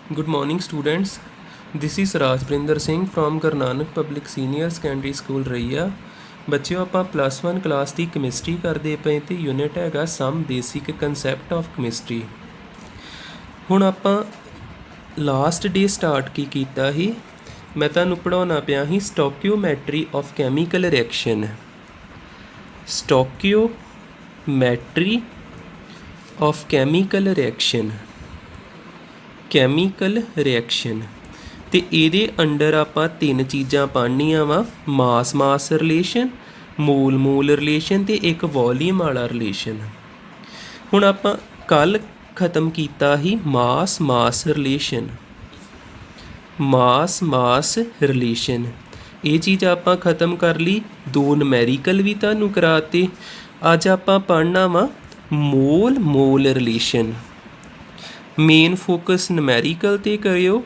Good morning, students. This is Rajbrinder Singh from Guru Nanak Public Senior Secondary School Raiya. ਬੱਚਿਓ ਆਪਾਂ +1 class ਦੀ chemistry ਕਰਦੇ ਪਏ ਤੇ unit ਹੈਗਾ ਸਮ ਬੇਸਿਕ ਕਨਸੈਪਟ ਆਫ ਕੈਮਿਸਟਰੀ। ਹੁਣ ਆਪਾਂ ਲਾਸਟ ਡੇ ਸਟਾਰਟ ਕੀ ਕੀਤਾ ਸੀ, ਮੈਂ ਤੁਹਾਨੂੰ ਪੜਾਉਣਾ ਪਿਆ ਸੀ stoichiometry of chemical reaction. Stoichiometry of chemical reaction, chemical reaction ਤੇ ਇਹਦੇ ਅੰਡਰ ਆਪਾਂ ਤਿੰਨ ਚੀਜ਼ਾਂ ਪੜ੍ਹਨੀਆਂ ਵਾ, ਮਾਸ ਰਿਲੇਸ਼ਨ, ਮੋਲ ਰਿਲੇਸ਼ਨ ਤੇ ਇੱਕ ਵੋਲੀਅਮ ਵਾਲਾ ਰਿਲੇਸ਼ਨ। ਹੁਣ ਆਪਾਂ ਕੱਲ ख़त्म ਕੀਤਾ ਸੀ ਮਾਸ ਰਿਲੇਸ਼ਨ। ਮਾਸ ਰਿਲੇਸ਼ਨ ਇਹ ਚੀਜ਼ ਆਪਾਂ ख़त्म ਕਰ ਲਈ। ਦੋ ਨੂਮੈਰੀਕਲ ਵੀ ਤੁਹਾਨੂੰ ਕਰਾਤੇ। ਅੱਜ ਆਪਾਂ ਪੜ੍ਹਨਾ ਵਾ mall relation. Main focus numerical ਤੇ ਕਰਿਓ।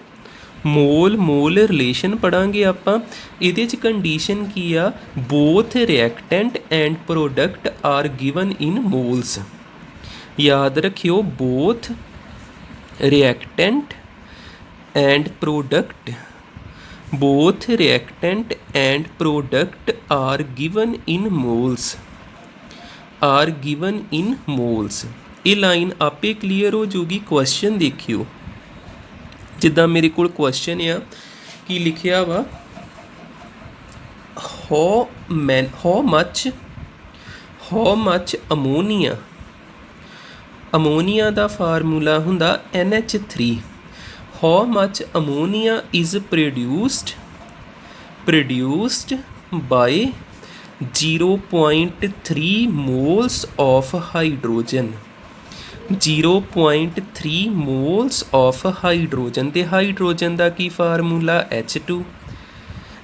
ਮੋਲ ਰਿਲੇਸ਼ਨ ਪੜਾਂਗੇ ਆਪਾਂ। ਇਹਦੇ 'ਚ ਕੰਡੀਸ਼ਨ ਕੀ ਆ, both reactant and product are given in moles. ਯਾਦ ਰੱਖਿਓ, both reactant and product are given in moles. ਇਹ ਲਾਈਨ ਆਪੇ ਕਲੀਅਰ ਹੋ ਜੂਗੀ। ਕੁਐਸਚਨ ਦੇਖਿਓ, ਜਿੱਦਾਂ ਮੇਰੇ ਕੋਲ ਕੁਐਸਚਨ ਆ, ਕੀ ਲਿਖਿਆ ਵਾ, how much ammonia the formula ਹੁੰਦਾ NH3। How much ammonia is produced by 0.3 moles of hydrogen। 0.3 moles of hydrogen ਤੇ ਹਾਈਡਰੋਜਨ ਦਾ ਕੀ ਫਾਰਮੂਲਾ H2।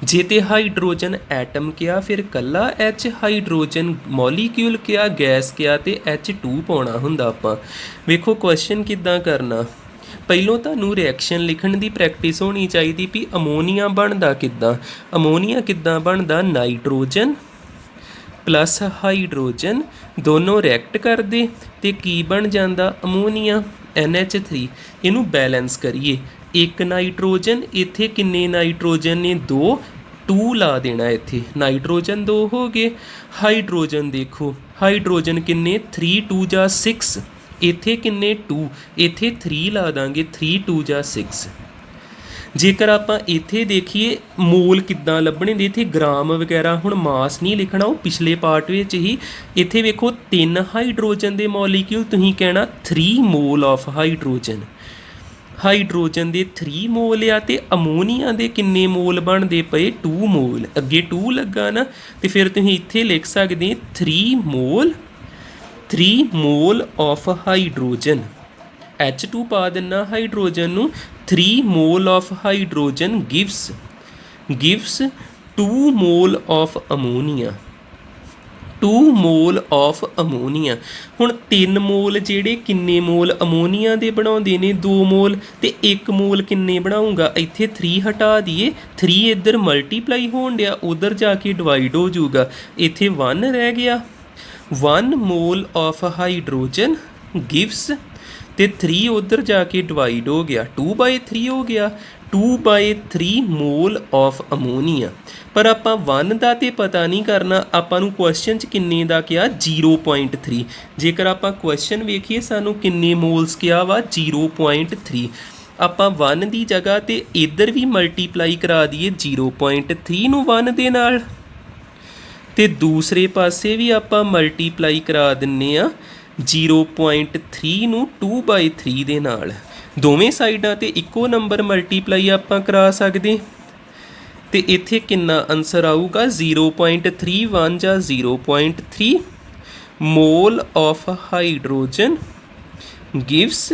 ਜੇ ਤੇ ਹਾਈਡਰੋਜਨ ਐਟਮ ਕਿਹਾ ਫਿਰ ਕੱਲਾ H, ਹਾਈਡਰੋਜਨ ਮੋਲੀਕਿਊਲ ਕਿਹਾ, ਗੈਸ ਕਿਹਾ ਤੇ H2 ਪਾਉਣਾ ਹੁੰਦਾ ਆਪਾਂ। ਵੇਖੋ ਕੁਐਸਚਨ ਕਿੱਦਾਂ ਕਰਨਾ। ਪਹਿਲੋਂ ਤੁਹਾਨੂੰ ਰਿਐਕਸ਼ਨ ਲਿਖਣ ਦੀ ਪ੍ਰੈਕਟਿਸ ਹੋਣੀ ਚਾਹੀਦੀ ਵੀ ਅਮੋਨੀਆ ਬਣਦਾ ਕਿੱਦਾਂ। ਅਮੋਨੀਆ ਕਿੱਦਾਂ ਬਣਦਾ, ਨਾਈਟ੍ਰੋਜਨ ਪਲੱਸ ਹਾਈਡਰੋਜਨ ਦੋਨੋਂ ਰਿਐਕਟ ਕਰਦੇ ਤੇ ਕੀ ਬਣ ਜਾਂਦਾ, ਅਮੋਨੀਆ NH3। ਇਹਨੂੰ ਬੈਲੈਂਸ ਕਰੀਏ, ਇੱਕ ਨਾਈਟ੍ਰੋਜਨ, ਇੱਥੇ ਕਿੰਨੇ ਨਾਈਟ੍ਰੋਜਨ ਨੇ, 2 ਲਾ ਦੇਣਾ, ਇੱਥੇ ਨਾਈਟ੍ਰੋਜਨ 2 ਹੋ ਗਏ। ਹਾਈਡਰੋਜਨ ਦੇਖੋ, ਹਾਈਡਰੋਜਨ ਕਿੰਨੇ, 3 2 ਜਾਂ 6, ਇੱਥੇ ਕਿੰਨੇ 2, ਇੱਥੇ 3 ਲਾ ਦਾਂਗੇ, 3 2 ਜਾਂ 6। ਜੇਕਰ ਆਪਾਂ ਇੱਥੇ ਦੇਖੀਏ ਮੋਲ ਕਿੱਦਾਂ ਲੱਭਣੇ ਦੇ, ਇੱਥੇ ਗ੍ਰਾਮ ਵਗੈਰਾ, ਹੁਣ ਮਾਸ ਨਹੀਂ ਲਿਖਣਾ, ਉਹ ਪਿਛਲੇ ਪਾਰਟ ਵਿੱਚ ਹੀ। ਇੱਥੇ ਵੇਖੋ 3 ਹਾਈਡਰੋਜਨ ਦੇ ਮੋਲੀਕਿਊਲ, ਤੁਸੀਂ ਕਹਿਣਾ 3 ਮੋਲ ਆਫ ਹਾਈਡਰੋਜਨ। ਹਾਈਡਰੋਜਨ ਦੇ 3 ਮੋਲ ਆ ਤੇ ਅਮੋਨੀਆ ਦੇ ਕਿੰਨੇ ਮੋਲ ਬਣਦੇ ਪਏ, 2 ਮੋਲ। ਅੱਗੇ 2 ਲੱਗਾ ਨਾ, ਤੇ ਫਿਰ ਤੁਸੀਂ ਇੱਥੇ ਲਿਖ ਸਕਦੇ 3 ਮੋਲ ਆਫ ਹਾਈਡਰੋਜਨ। H2 ਪਾ ਦਿੰਨਾ ਹਾਈਡਰੋਜਨ ਨੂੰ, 3 mall of hydrogen gives 2 mall of ammonia. 2 mall of ammonia. ਹੁਣ 3 ਮੋਲ ਜਿਹੜੇ ਕਿੰਨੇ ਮੋਲ ਅਮੋਨੀਆ ਦੇ ਬਣਾਉਂਦੇ ਨੇ, 2 ਮੋਲ, ਤੇ 1 ਮੋਲ ਕਿੰਨੇ ਬਣਾਊਗਾ, ਇੱਥੇ 3 ਹਟਾ ਦਈਏ, 3 ਇੱਧਰ ਮਲਟੀਪਲਾਈ ਹੋਣ ਡਿਆ, ਉਧਰ ਜਾ ਕੇ ਡਿਵਾਈਡ ਹੋ ਜਾਊਗਾ, ਇੱਥੇ 1 ਰਹਿ ਗਿਆ। 1 ਮੋਲ ਆਫ ਹਾਈਡਰੋਜਨ ਗਿਵਸ ਤੇ 3 ਉਧਰ ਜਾ ਕੇ ਡਿਵਾਈਡ ਹੋ ਗਿਆ, 2/3 ਹੋ ਗਿਆ, 2/3 ਮੋਲ ਆਫ ਅਮੋਨੀਆ। ਪਰ ਆਪਾਂ 1 ਦਾ ਤੇ ਪਤਾ ਨਹੀਂ ਕਰਨਾ, ਆਪਾਂ ਨੂੰ ਕੁਐਸਚਨ 'ਚ ਕਿੰਨੇ ਦਾ ਕਿਹਾ, 0.3। ਜੇਕਰ ਆਪਾਂ ਕੁਐਸਚਨ ਵੇਖੀਏ ਸਾਨੂੰ ਕਿੰਨੇ ਮੋਲਸ ਕਿਹਾ ਵਾ, 0.3। ਆਪਾਂ 1 ਦੀ ਜਗ੍ਹਾ ਤੇ ਇੱਧਰ ਵੀ ਮਲਟੀਪਲਾਈ ਕਰਾ ਦਈਏ 0.3 ਨੂੰ 1 ਦੇ ਨਾਲ, ਤੇ ਦੂਸਰੇ ਪਾਸੇ ਵੀ ਆਪਾਂ ਮਲਟੀਪਲਾਈ ਕਰਾ ਦਿੰਨੇ ਆ 0.3 ਨੂੰ 2/3 ਦੇ ਨਾਲ। ਦੋਵੇਂ ਸਾਈਡਾਂ ਤੇ ਇੱਕੋ ਨੰਬਰ ਮਲਟੀਪਲਾਈ ਆਪਾਂ ਕਰਾ ਸਕਦੇ, ਤੇ ਇੱਥੇ ਕਿੰਨਾ ਆਨਸਰ ਆਊਗਾ, 0.31 ਜਾਂ 0.3 ਮੋਲ ਆਫ ਹਾਈਡਰੋਜਨ ਗਿਵਸ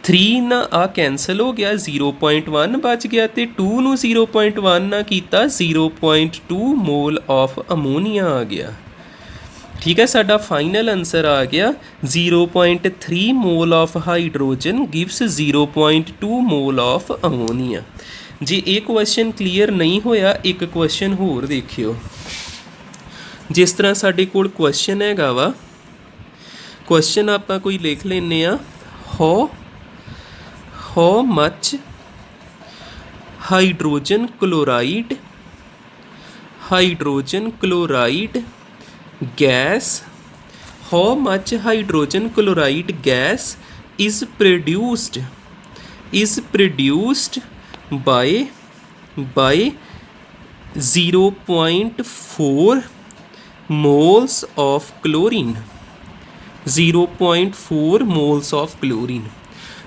3 ਨਾ ਆ ਕੈਂਸਲ ਹੋ ਗਿਆ, 0.1 ਬਚ ਗਿਆ, ਤੇ 2 ਨੂੰ 0.1 ਨਾ ਕੀਤਾ, 0.2 ਮੋਲ ਆਫ ਅਮੋਨੀਆ ਆ ਗਿਆ। ਠੀਕ ਹੈ, ਸਾਡਾ ਫਾਈਨਲ ਆਨਸਰ ਆ ਗਿਆ 0.3 mall of hydrogen gives 0.2 mall of ammonia. ਜੇ ਇਹ ਕੁਐਸਚਨ ਕਲੀਅਰ ਨਹੀਂ ਹੋਇਆ, ਇੱਕ ਕੁਐਸਚਨ ਹੋਰ ਦੇਖਿਓ। ਜਿਸ ਤਰ੍ਹਾਂ ਸਾਡੇ ਕੋਲ ਕੁਐਸਚਨ ਹੈਗਾ ਵਾ, ਕੁਐਸਚਨ ਆਪਾਂ ਕੋਈ ਲਿਖ ਲੈਂਦੇ ਆ, how much hydrogen chloride gas, how much hydrogen chloride gas is produced by 0.4 moles of chlorine, 0.4 moles of chlorine।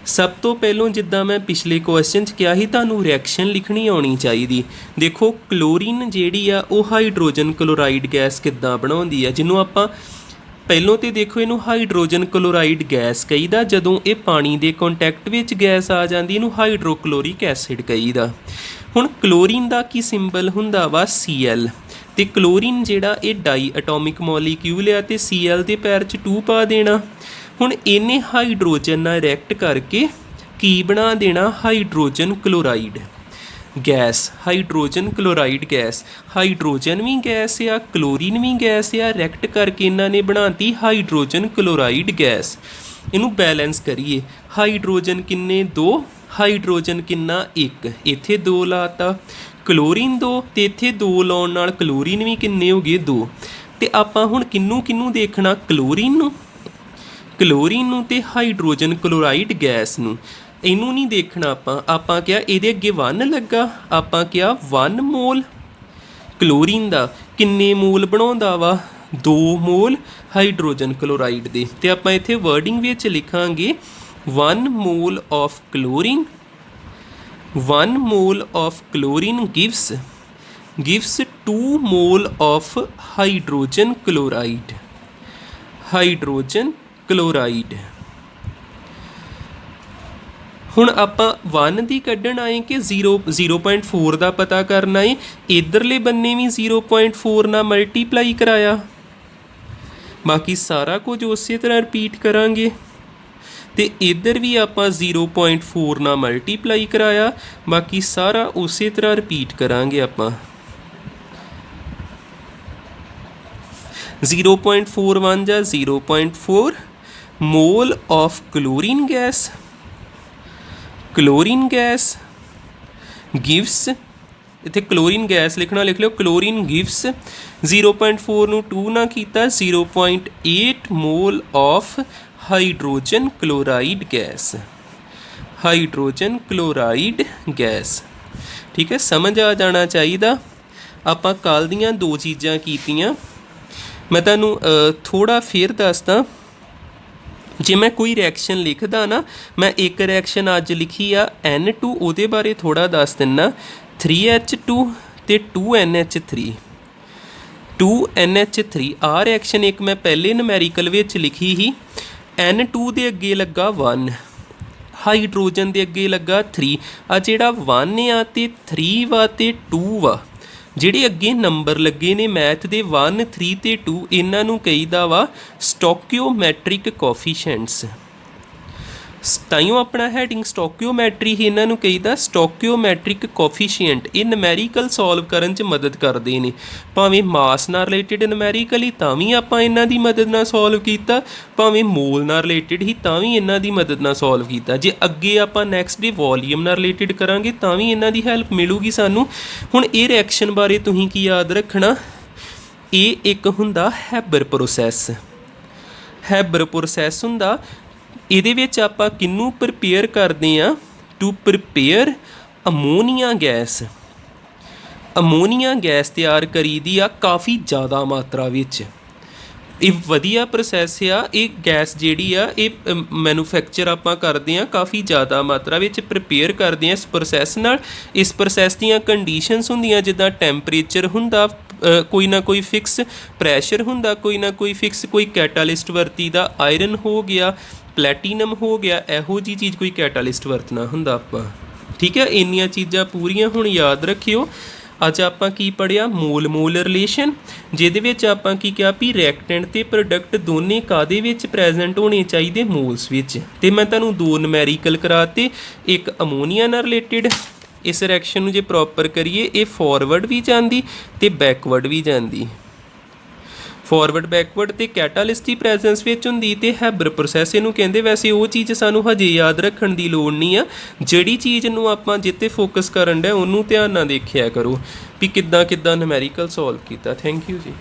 सब तो पहलों जिद्दां मैं पिछले क्वेश्चन च कहा ही तुहानूं रिएक्शन लिखनी आउणी चाहिदी। देखो क्लोरीन जिहड़ी आ वो हाइड्रोजन क्लोराइड गैस किद्दां बनाउंदी आ, जिन्हों आपां ਪਹਿਲੋਂ तो देखो इनू हाइड्रोजन क्लोराइड गैस कहीदा, जदों ये पानी के कॉन्टैक्ट विच गैस आ जाती इनू हाइड्रोक्लोरिक एसिड कहीदा। हुण क्लोरीन का की सिंबल हुंदा वा Cl, ते क्लोरीन जिहड़ा ये डाई एटॉमिक मॉलीक्यूल आ ते Cl के पैर च 2 पा देना। हुण इन्हें हाइड्रोजन नाल रिएक्ट करके की बना देना hydrogen chloride gas, hydrogen chloride gas. Hydrogen भी गैस आ, क्लोरीन भी गैस आ, रिएक्ट करके इन्होंने बनाती हाइड्रोजन क्लोराइड गैस। इनू बैलेंस करिए, हाइड्रोजन किन्ने 2, हाइड्रोजन किन्ना 1, इत्थे 2 लाता, क्लोरीन 2 ते इत्थे 2 लाउण नाल क्लोरीन भी किन्ने हो गए 2। ते आपां हुण किन्नू किन्नू देखना, क्लोरीन नूं ते हाइड्रोजन क्लोराइड गैस नूं। इनू नहीं देखना आपां क्या इहदे अगे 1 लगा, आपां क्या 1 मोल क्लोरीन दा किन्ने मोल बनाउंदा वा 2 मोल हाइड्रोजन क्लोराइड दे। ते आपां इत्थे वर्डिंग विच लिखांगे 1 mole of chlorine, 1 mole of chlorine gives 2 mole of hydrogen chloride. हुण आपां 1 दी कड्ढण आए कि 0.4 का पता करना है, इधरले बन्ने भी 0.4 नाल मल्टीप्लाई कराया, बाकी सारा कुछ उस तरह रिपीट करांगे। तो इधर भी आपां 0.4 नाल मल्टीप्लाई कराया, बाकी सारा उस तरह रिपीट करांगे आपां। 0.41 जा 0.4 मोल ऑफ क्लोरीन गैस गिव्स, इत्थे क्लोरीन गैस लिखना लिख लो, क्लोरीन गिव्स 0.4 नूं 2 ना कीता 0.8 मोल ऑफ हाइड्रोजन क्लोराइड गैस। ठीक है, समझ आ जाना चाहिए। आपां कल दियां 2 चीज़ां कीतियां, मैं तुहानूं थोड़ा फिर दसदा। जे मैं कोई रिएक्शन लिखदा ना, मैं एक रिएक्शन अज लिखी आ N2, उहदे बारे थोड़ा दस दिना। 3H2 ते 2NH3 आ रिएक्शन एक मैं पहले नमैरिकल विच लिखी ही। N2 दे अगे लगा 1, हाइड्रोजन दे अगे लगा 3। आ जिहड़ा 1 आ ते 3 वा ते 2 वा, ਜਿਹੜੇ ਅੱਗੇ ਨੰਬਰ ਲੱਗੇ ਨੇ ਮੈਥ ਦੇ 1 3 ਤੇ 2, ਇਹਨਾਂ ਨੂੰ ਕਹੀਦਾ ਵਾ ਸਟੋਕਿਓਮੈਟ੍ਰਿਕ ਕੋਫੀਸ਼ੀਐਂਟਸ। ਤਾਈਓ ਆਪਣਾ ਹੈਡਿੰਗ ਸਟੋਕਿਓਮੈਟਰੀ ਹੀ, ਇਹਨਾਂ ਨੂੰ ਕਹੀਦਾ ਸਟੋਕਿਓਮੈਟ੍ਰਿਕ ਕੋਫੀਸ਼ੀਐਂਟ। ਇਹ ਨਮੈਰੀਕਲ ਸੋਲਵ ਕਰਨ 'ਚ ਮਦਦ ਕਰਦੇ ਨੇ, ਭਾਵੇਂ ਮਾਸ ਨਾਲ ਰਿਲੇਟਡ ਨਮੈਰੀਕਲ ਹੀ ਤਾਂ ਵੀ ਆਪਾਂ ਇਹਨਾਂ ਦੀ ਮਦਦ ਨਾਲ ਸੋਲਵ ਕੀਤਾ, ਭਾਵੇਂ ਮੋਲ ਨਾਲ ਰਿਲੇਟਡ ਹੀ ਤਾਂ ਵੀ ਇਹਨਾਂ ਦੀ ਮਦਦ ਨਾਲ ਸੋਲਵ ਕੀਤਾ। ਜੇ ਅੱਗੇ ਆਪਾਂ ਨੈਕਸਟ ਡੇ ਵੋਲੀਅਮ ਨਾਲ ਰਿਲੇਟਡ ਕਰਾਂਗੇ ਤਾਂ ਵੀ ਇਹਨਾਂ ਦੀ ਹੈਲਪ ਮਿਲੂਗੀ ਸਾਨੂੰ। ਹੁਣ ਇਹ ਰਿਐਕਸ਼ਨ ਬਾਰੇ ਤੁਸੀਂ ਕੀ ਯਾਦ ਰੱਖਣਾ, ਇਹ ਇੱਕ ਹੁੰਦਾ ਹੈਬਰ ਪ੍ਰੋਸੈਸ ਹੁੰਦਾ। ਇਹਦੇ ਵਿੱਚ ਆਪਾਂ ਕਿਹਨੂੰ ਪ੍ਰਪੇਅਰ ਕਰਦੇ ਹਾਂ, ਟੂ ਪ੍ਰਪੇਅਰ ਅਮੋਨੀਆ ਗੈਸ ਤਿਆਰ ਕਰੀਦੀ ਆ ਕਾਫੀ ਜ਼ਿਆਦਾ ਮਾਤਰਾ ਵਿੱਚ। ਇਹ ਵਧੀਆ ਪ੍ਰੋਸੈਸ ਆ। ਇਹ ਗੈਸ ਜਿਹੜੀ ਆ ਇਹ ਮੈਨੂਫੈਕਚਰ ਆਪਾਂ ਕਰਦੇ ਹਾਂ ਕਾਫੀ ਜ਼ਿਆਦਾ ਮਾਤਰਾ ਵਿੱਚ, ਪ੍ਰਪੇਅਰ ਕਰਦੇ ਹਾਂ ਇਸ ਪ੍ਰੋਸੈਸ ਨਾਲ। ਇਸ ਪ੍ਰੋਸੈਸ ਦੀਆਂ ਕੰਡੀਸ਼ਨਸ ਹੁੰਦੀਆਂ, ਜਿੱਦਾਂ ਟੈਂਪਰੇਚਰ ਹੁੰਦਾ, ਕੋਈ ਨਾ ਕੋਈ ਫਿਕਸ ਪ੍ਰੈਸ਼ਰ ਹੁੰਦਾ, ਕੋਈ ਨਾ ਕੋਈ ਫਿਕਸ, ਕੋਈ ਕੈਟਾਲਿਸਟ ਵਰਤੀ ਦਾ, ਆਇਰਨ ਹੋ ਗਿਆ, ਪਲੈਟੀਨਮ ਹੋ ਗਿਆ, ਇਹੋ ਜਿਹੀ ਚੀਜ਼ ਕੋਈ ਕੈਟਾਲਿਸਟ ਵਰਤਣਾ ਹੁੰਦਾ ਆਪਾਂ। ਠੀਕ ਹੈ, ਇੰਨੀਆਂ ਚੀਜ਼ਾਂ ਪੂਰੀਆਂ ਹੁਣ ਯਾਦ ਰੱਖਿਓ। ਅੱਜ ਆਪਾਂ ਕੀ ਪੜ੍ਹਿਆ, ਮੋਲ ਰਿਲੇਸ਼ਨ, ਜਿਹਦੇ ਵਿੱਚ ਆਪਾਂ ਕੀ ਕਿਹਾ ਵੀ ਰਿਐਕਟੈਂਟ ਤੇ ਪ੍ਰੋਡਕਟ ਦੋਨੇ ਕਾਹਦੇ ਵਿੱਚ ਪ੍ਰੈਜ਼ੈਂਟ ਹੋਣੇ ਚਾਹੀਦੇ, ਮੋਲਸ ਵਿੱਚ। ਤੇ ਮੈਂ ਤੁਹਾਨੂੰ 2 ਨਮੈਰੀਕਲ ਕਰਾਤੇ, ਇੱਕ ਅਮੋਨੀਆ ਨਾਲ ਰਿਲੇਟਡ। ਇਸ ਰਿਐਕਸ਼ਨ ਨੂੰ ਜੇ ਪ੍ਰੋਪਰ ਕਰੀਏ ਇਹ ਫਾਰਵਰਡ ਵੀ ਜਾਂਦੀ ਤੇ ਬੈਕਵਰਡ ਵੀ ਜਾਂਦੀ। ਫਾਰਵਰਡ ਬੈਕਵਰਡ ਤੇ ਕੈਟਾਲਿਸਟ ਦੀ ਪ੍ਰੈਜ਼ੈਂਸ ਵਿੱਚ ਹੁੰਦੀ ਤੇ ਹੈਬਰ ਪ੍ਰੋਸੈਸ ਇਹਨੂੰ ਕਹਿੰਦੇ। ਵੈਸੇ ਉਹ ਚੀਜ਼ ਸਾਨੂੰ ਹਜੇ ਯਾਦ ਰੱਖਣ ਦੀ ਲੋੜ ਨਹੀਂ ਆ, ਜਿਹੜੀ ਚੀਜ਼ ਨੂੰ ਆਪਾਂ ਜਿੱਤੇ ਫੋਕਸ ਕਰਨ ਡਿਆ ਉਹਨੂੰ ਧਿਆਨ ਨਾਲ ਦੇਖਿਆ ਕਰੋ ਵੀ ਕਿੱਦਾਂ ਕਿੱਦਾਂ ਨੂਮੈਰੀਕਲ ਸੋਲਵ ਕੀਤਾ। ਥੈਂਕ ਯੂ ਜੀ।